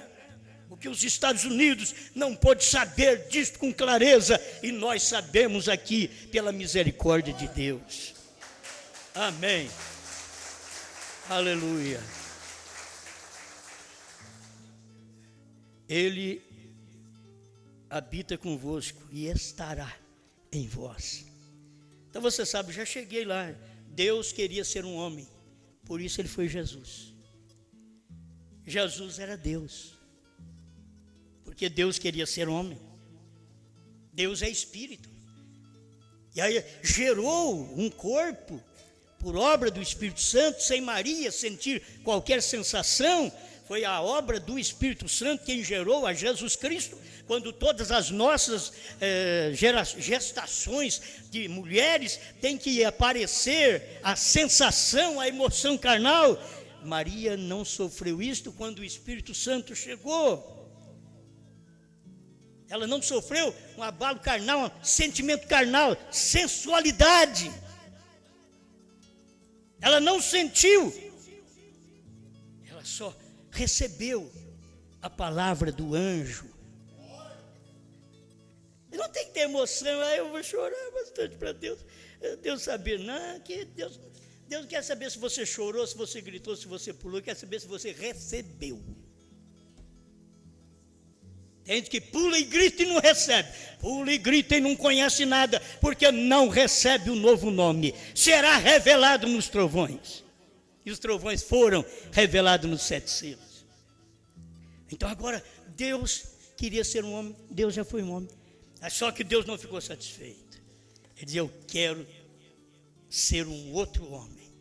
S3: o que os Estados Unidos não pôde saber disso com clareza, e nós sabemos aqui pela misericórdia de Deus. Amém. Aleluia. Ele habita convosco e estará em vós. Então você sabe, já cheguei lá. Deus queria ser um homem, por isso ele foi Jesus. Jesus era Deus, porque Deus queria ser homem. Deus é espírito. E aí gerou um corpo por obra do Espírito Santo, sem Maria sentir qualquer sensação. Foi a obra do Espírito Santo quem gerou a Jesus Cristo. Quando todas as nossas gestações de mulheres têm que aparecer a sensação, a emoção carnal, Maria não sofreu isto quando o Espírito Santo chegou. Ela não sofreu um abalo carnal, um sentimento carnal, sensualidade. Ela não sentiu. Ela só recebeu a palavra do anjo. Não tem que ter emoção. Eu vou chorar bastante para Deus. Deus saber, não, que Deus não quer saber se você chorou, se você gritou, se você pulou, quer saber se você recebeu. Tem gente que pula e grita e não recebe. Pula e grita e não conhece nada, porque não recebe o novo nome. Será revelado nos trovões. E os trovões foram revelados nos 7 selos. Então agora, Deus queria ser um homem, Deus já foi um homem. Só que Deus não ficou satisfeito. Ele dizia, eu quero ser um outro homem.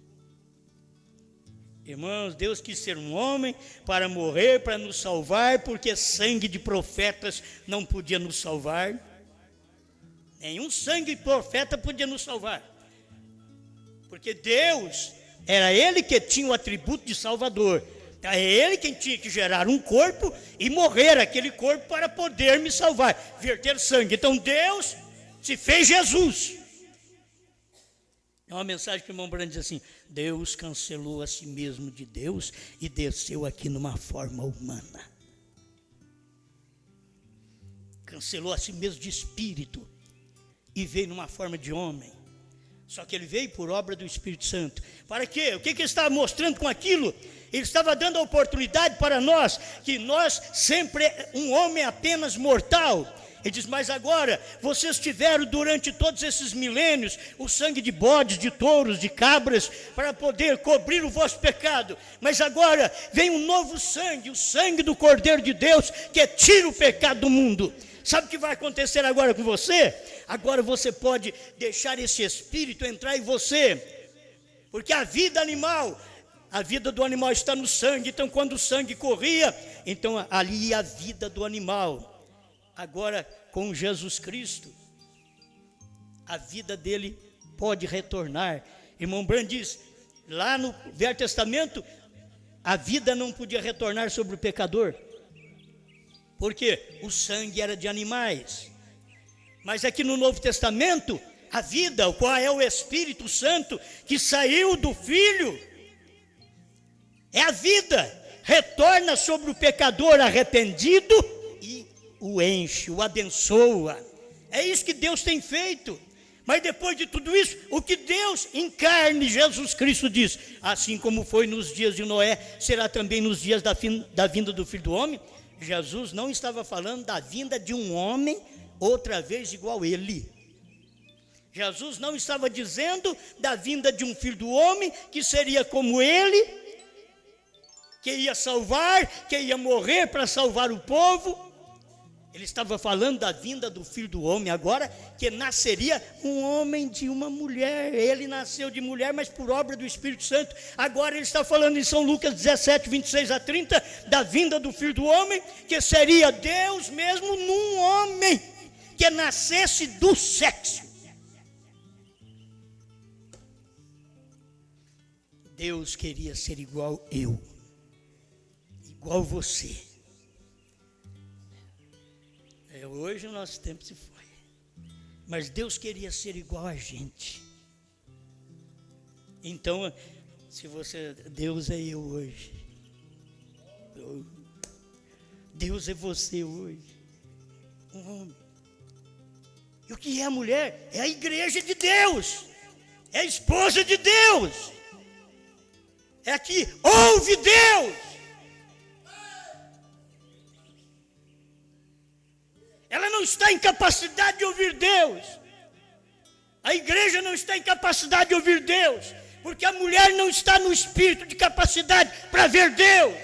S3: Irmãos, Deus quis ser um homem para morrer, para nos salvar, porque sangue de profetas não podia nos salvar. Nenhum sangue de profeta podia nos salvar. Porque Deus, era Ele que tinha o atributo de Salvador. É Ele quem tinha que gerar um corpo e morrer aquele corpo para poder me salvar, verter sangue. Então Deus se fez Jesus. É uma mensagem que o irmão Brando diz assim: Deus cancelou a si mesmo de Deus e desceu aqui numa forma humana. Cancelou a si mesmo de espírito e veio numa forma de homem. Só que ele veio por obra do Espírito Santo. Para quê? O que ele estava mostrando com aquilo? Ele estava dando a oportunidade para nós, que nós sempre, um homem apenas mortal. Ele diz, mas agora, vocês tiveram durante todos esses milênios, o sangue de bodes, de touros, de cabras, para poder cobrir o vosso pecado. Mas agora, vem um novo sangue, o sangue do Cordeiro de Deus, que tira o pecado do mundo. Sabe o que vai acontecer agora com você? Agora você pode deixar esse Espírito entrar em você. Porque a vida animal, a vida do animal está no sangue. Então quando o sangue corria, então ali ia a vida do animal. Agora com Jesus Cristo, a vida dele pode retornar. Irmão Brandt diz, lá no Velho Testamento, a vida não podia retornar sobre o pecador. Por quê? O sangue era de animais. Mas aqui no Novo Testamento, a vida, o qual é o Espírito Santo, que saiu do Filho, é a vida, retorna sobre o pecador arrependido e o enche, o abençoa. É isso que Deus tem feito. Mas depois de tudo isso, o que Deus em carne, Jesus Cristo diz, assim como foi nos dias de Noé, será também nos dias da vinda do Filho do Homem. Jesus não estava falando da vinda de um homem outra vez igual ele. Jesus não estava dizendo da vinda de um Filho do Homem que seria como ele, que ia salvar, que ia morrer para salvar o povo. Ele estava falando da vinda do Filho do Homem agora, que nasceria um homem de uma mulher. Ele nasceu de mulher, mas por obra do Espírito Santo. Agora ele está falando em São Lucas 17, 26 a 30, da vinda do Filho do Homem, que seria Deus mesmo num homem, que nascesse do sexo. Deus queria ser igual eu, igual você. Hoje o nosso tempo se foi, mas Deus queria ser igual a gente. Então, se você, Deus é eu hoje, Deus é você hoje, um homem. E o que é a mulher? É a igreja de Deus, é a esposa de Deus, é a que ouve Deus. Ela não está em capacidade de ouvir Deus. A igreja não está em capacidade de ouvir Deus, porque a mulher não está no espírito de capacidade para ver Deus,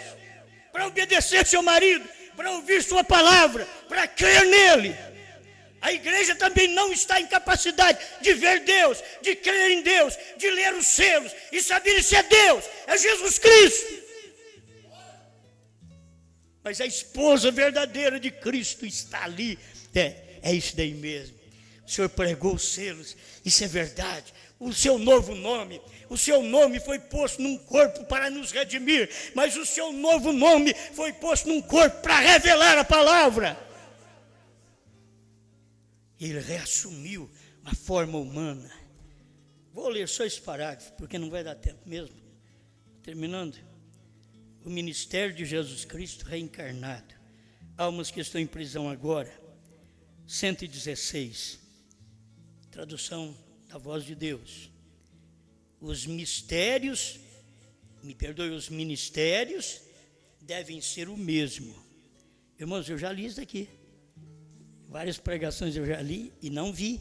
S3: para obedecer seu marido, para ouvir sua palavra, para crer nele. A igreja também não está em capacidade de ver Deus, de crer em Deus, de ler os selos e saber se é Deus, é Jesus Cristo. Mas a esposa verdadeira de Cristo está ali. É isso daí mesmo. O Senhor pregou os selos, isso é verdade. O seu novo nome, o seu nome foi posto num corpo para nos redimir, mas o seu novo nome foi posto num corpo para revelar a palavra. Ele reassumiu a forma humana. Vou ler só esse parágrafo, porque não vai dar tempo mesmo. Terminando. O ministério de Jesus Cristo reencarnado. Almas que estão em prisão agora. 116. Tradução da voz de Deus. Os mistérios, me perdoe, os ministérios devem ser o mesmo. Irmãos, eu já li isso aqui. Várias pregações eu já li e não vi.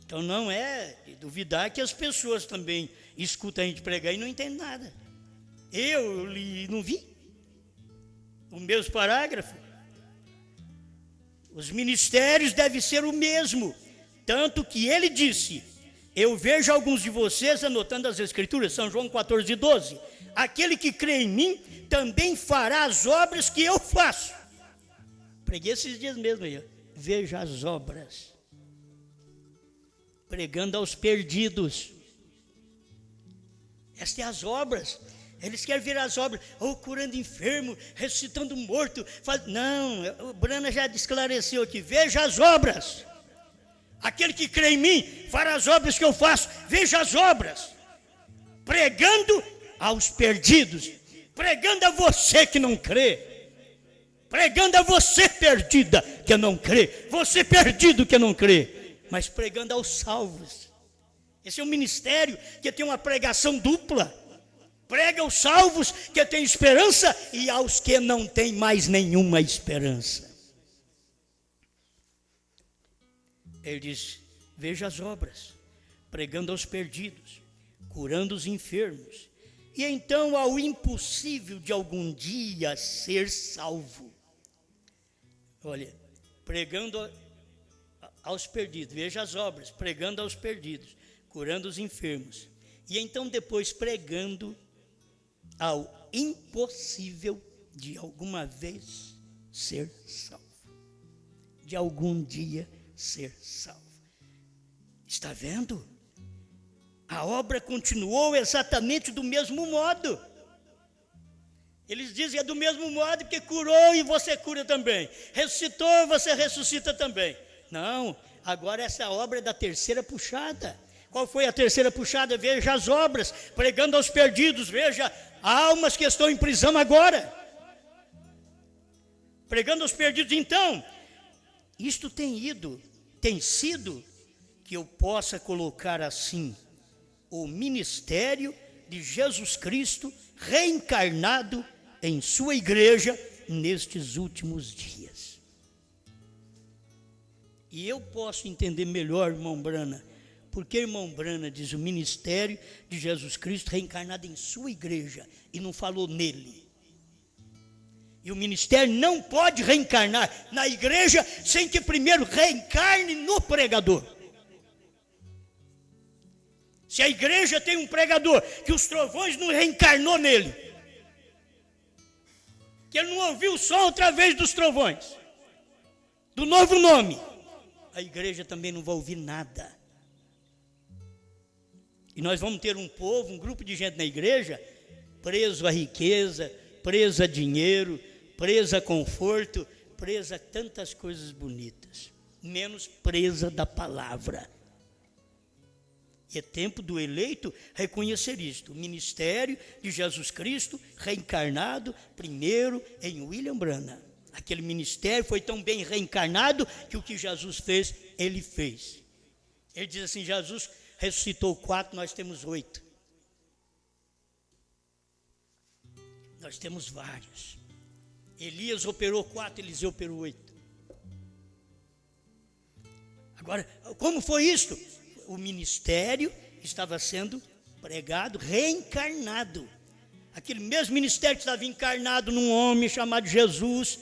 S3: Então não é de duvidar que as pessoas também escutam a gente pregar e não entendem nada. Eu li e não vi o mesmo parágrafo. Os ministérios devem ser o mesmo, tanto que ele disse, eu vejo alguns de vocês anotando as escrituras, São João 14, 12, aquele que crê em mim também fará as obras que eu faço. Preguei esses dias mesmo aí, veja as obras, pregando aos perdidos. Estas são as obras. Eles querem ver as obras, curando enfermo, ressuscitando morto. Não, o Brana já esclareceu aqui, veja as obras. Aquele que crê em mim, fará as obras que eu faço, veja as obras. Pregando aos perdidos, pregando a você que não crê, pregando a você perdida que não crê, você perdido que não crê, mas pregando aos salvos. Esse é um ministério que tem uma pregação dupla. Prega aos salvos que têm esperança e aos que não têm mais nenhuma esperança. Ele diz, veja as obras, pregando aos perdidos, curando os enfermos, e então ao impossível de algum dia ser salvo. Olha, pregando aos perdidos, veja as obras, pregando aos perdidos, curando os enfermos, e então depois pregando ao impossível de alguma vez ser salvo, de algum dia ser salvo. Está vendo? A obra continuou exatamente do mesmo modo. Eles dizem, é do mesmo modo que curou e você cura também. Ressuscitou, você ressuscita também. Não, agora essa obra é da terceira puxada. Qual foi a terceira puxada? Veja as obras, pregando aos perdidos. Veja, almas que estão em prisão agora. Pregando aos perdidos. Então, isto tem sido, que eu possa colocar assim, o ministério de Jesus Cristo reencarnado em sua igreja nestes últimos dias. E eu posso entender melhor, irmão Brana, porque irmão Brana diz o ministério de Jesus Cristo reencarnado em sua igreja e não falou nele. E o ministério não pode reencarnar na igreja sem que primeiro reencarne no pregador. Se a igreja tem um pregador que os trovões não reencarnou nele, que ele não ouviu o som através dos trovões, do novo nome, a igreja também não vai ouvir nada. E nós vamos ter um povo, um grupo de gente na igreja, preso à riqueza, preso a dinheiro, preso a conforto, preso a tantas coisas bonitas, menos presa da palavra. E é tempo do eleito reconhecer isto. O ministério de Jesus Cristo reencarnado primeiro em William Branham. Aquele ministério foi tão bem reencarnado que o que Jesus fez, ele fez. Ele diz assim, Jesus ressuscitou 4, nós temos 8. Nós temos vários. Elias operou 4, Eliseu operou 8. Agora, como foi isto? O ministério estava sendo pregado, reencarnado. Aquele mesmo ministério que estava encarnado num homem chamado Jesus,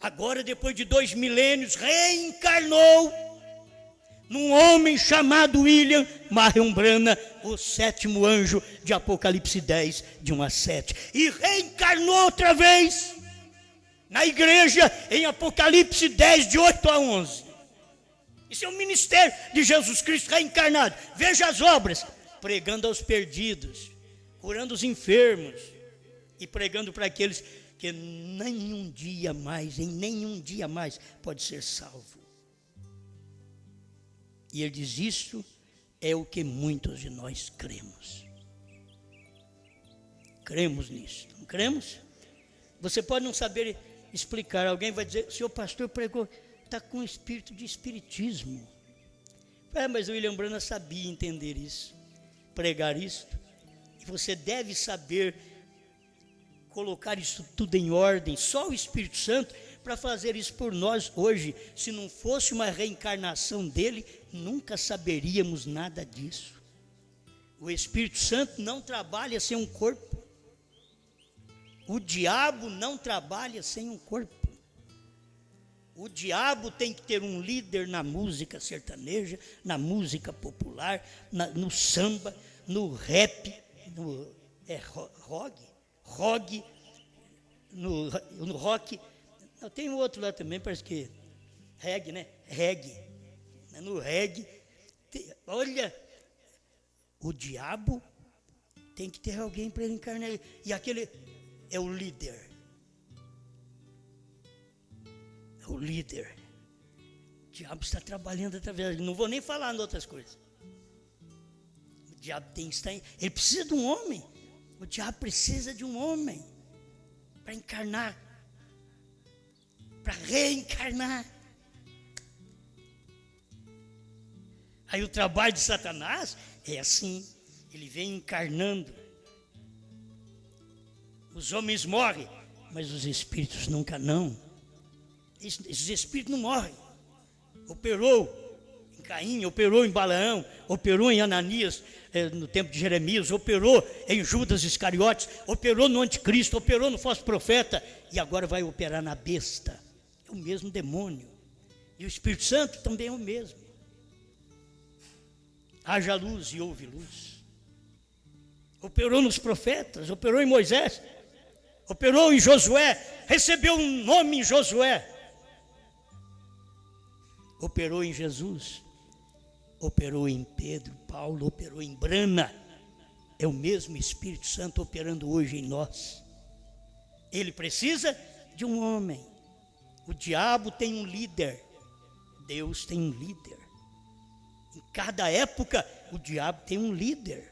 S3: agora depois de 2 milênios, reencarnou num homem chamado William Marion Branham, o 7º anjo de Apocalipse 10, de 1 a 7. E reencarnou outra vez na igreja em Apocalipse 10, de 8 a 11. Isso é o ministério de Jesus Cristo reencarnado. Veja as obras, pregando aos perdidos, curando os enfermos e pregando para aqueles que em nenhum dia mais pode ser salvo. E ele diz, isso é o que muitos de nós cremos. Cremos nisso, não cremos? Você pode não saber explicar, alguém vai dizer, o senhor pastor pregou, está com espírito de espiritismo. Mas o William Branham sabia entender isso, pregar isso. E você deve saber colocar isso tudo em ordem. Só o Espírito Santo para fazer isso por nós hoje. Se não fosse uma reencarnação dele, nunca saberíamos nada disso. O Espírito Santo não trabalha sem um corpo. O diabo não trabalha sem um corpo. O diabo tem que ter um líder na música sertaneja, na música popular, no samba, no rap, no rock, no rock. Não, tem outro lá também, parece que reggae, né? Reggae. No reggae, olha, o diabo tem que ter alguém para ele encarnar. E aquele é o líder. O líder. O diabo está trabalhando através. Não vou nem falar em outras coisas. O diabo tem que estar. Ele precisa de um homem. O diabo precisa de um homem para encarnar, para reencarnar. Aí o trabalho de Satanás é assim. Ele vem encarnando. Os homens morrem, mas os espíritos nunca não. Esses espíritos não morrem. Operou em Caim, operou em Balaão, operou em Ananias, no tempo de Jeremias, operou em Judas Iscariotes, operou no anticristo, operou no falso profeta e agora vai operar na besta. É o mesmo demônio. E o Espírito Santo também é o mesmo. Haja luz e houve luz. Operou nos profetas, operou em Moisés, operou em Josué, recebeu um nome em Josué. Operou em Jesus operou em Pedro, Paulo operou em Brana, é o mesmo Espírito Santo operando hoje em nós. Ele precisa de um homem. O diabo tem um líder, Deus tem um líder. Em cada época, o diabo tem um líder.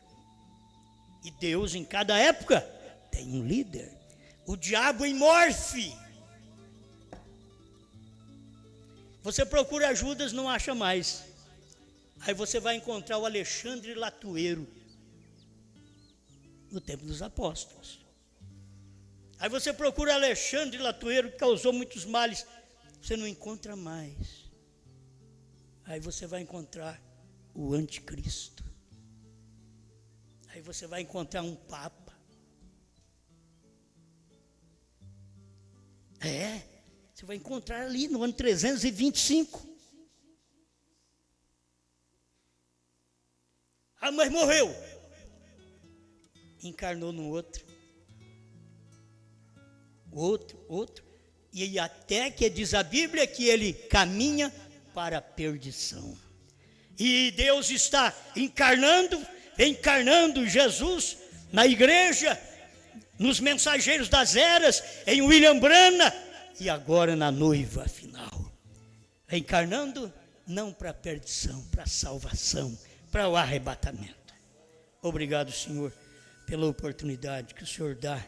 S3: E Deus, em cada época, tem um líder. O diabo em Morfe. Você procura Judas, não acha mais. Aí você vai encontrar o Alexandre Latueiro, no tempo dos apóstolos. Aí você procura Alexandre Latueiro, que causou muitos males. Você não encontra mais. Aí você vai encontrar o anticristo. Aí você vai encontrar um papa. Você vai encontrar ali no ano 325. Ah, mas morreu. Encarnou no outro. Outro. E até que diz a Bíblia que ele caminha para a perdição. E Deus está encarnando Jesus na igreja, nos mensageiros das eras, em William Brana e agora na noiva final. Encarnando não para a perdição, para a salvação, para o arrebatamento. Obrigado, Senhor, pela oportunidade que o Senhor dá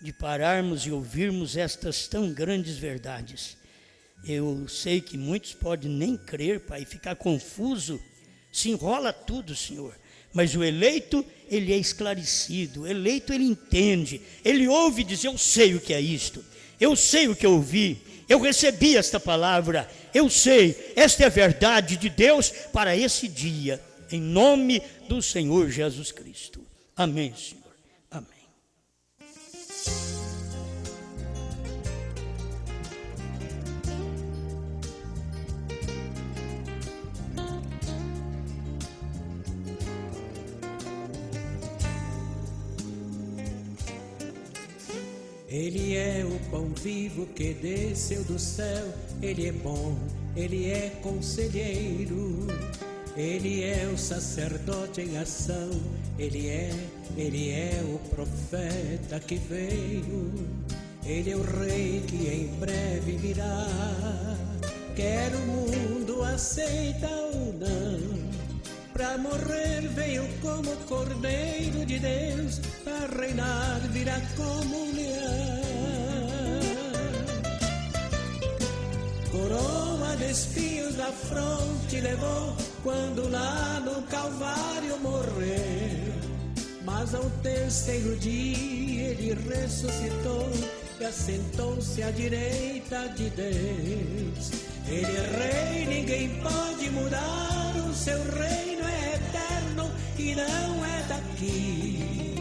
S3: de pararmos e ouvirmos estas tão grandes verdades. Eu sei que muitos podem nem crer, Pai, ficar confuso, se enrola tudo, Senhor. Mas o eleito, ele é esclarecido, o eleito, ele entende, ele ouve dizer, eu sei o que é isto, eu sei o que eu ouvi, eu recebi esta palavra, eu sei, esta é a verdade de Deus para esse dia, em nome do Senhor Jesus Cristo. Amém, Senhor. Amém.
S4: Ele é o pão vivo que desceu do céu, Ele é bom, Ele é conselheiro, Ele é o sacerdote em ação, Ele é o profeta que veio, Ele é o rei que em breve virá, quer o mundo aceita ou não, pra morrer veio como Cordeiro de Deus, pra reinar virá como leão. Coroa de espinhos da fronte levou, quando lá no Calvário morreu. Mas ao terceiro dia ele ressuscitou e assentou-se à direita de Deus. Ele é rei, ninguém pode mudar, o seu reino é eterno e não é daqui.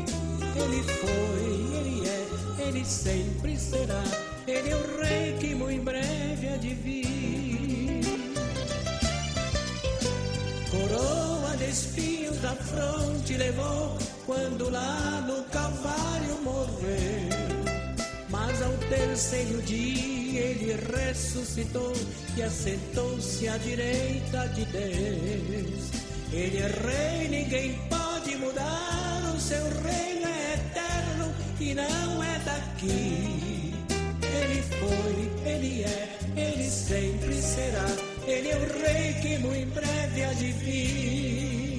S4: Ele foi, ele é, ele sempre será, ele é o rei que muito em breve há de vir. Coroa de espinhos da fronte levou, quando lá no Calvário morreu. Mas ao terceiro dia ele ressuscitou e assentou-se à direita de Deus. Ele é rei, ninguém pode mudar, o seu reino é eterno e não é daqui. Ele foi, ele é, ele sempre será, ele é o rei que muito em breve há de vir.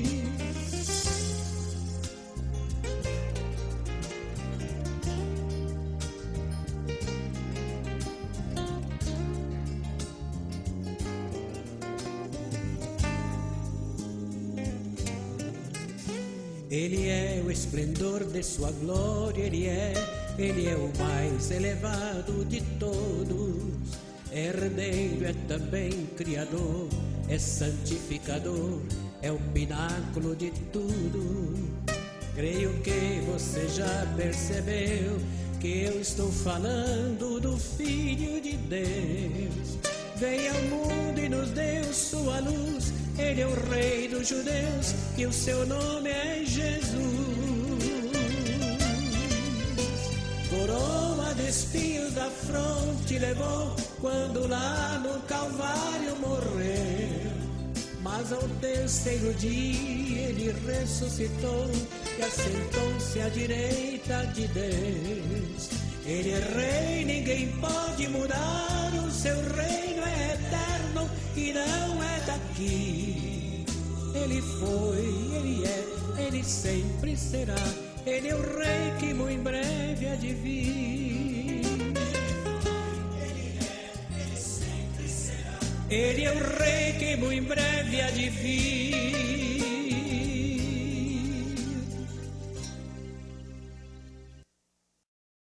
S4: Ele é o esplendor de sua glória, ele é o mais elevado de todos. Herdeiro é também criador, é santificador, é o pináculo de tudo. Creio que você já percebeu que eu estou falando do Filho de Deus. Veio ao mundo e nos deu sua luz, ele é o rei dos judeus e o seu nome é Jesus. Coroa de espinhos da fronte levou, quando lá no Calvário morreu. Mas ao terceiro dia ele ressuscitou e assentou-se à direita de Deus. Ele é rei, ninguém pode mudar, o seu reino é eterno e não é daqui. Ele foi, ele é, ele sempre será, ele é o rei que muito em breve há de vir. Ele é o rei que muito em breve há de vir.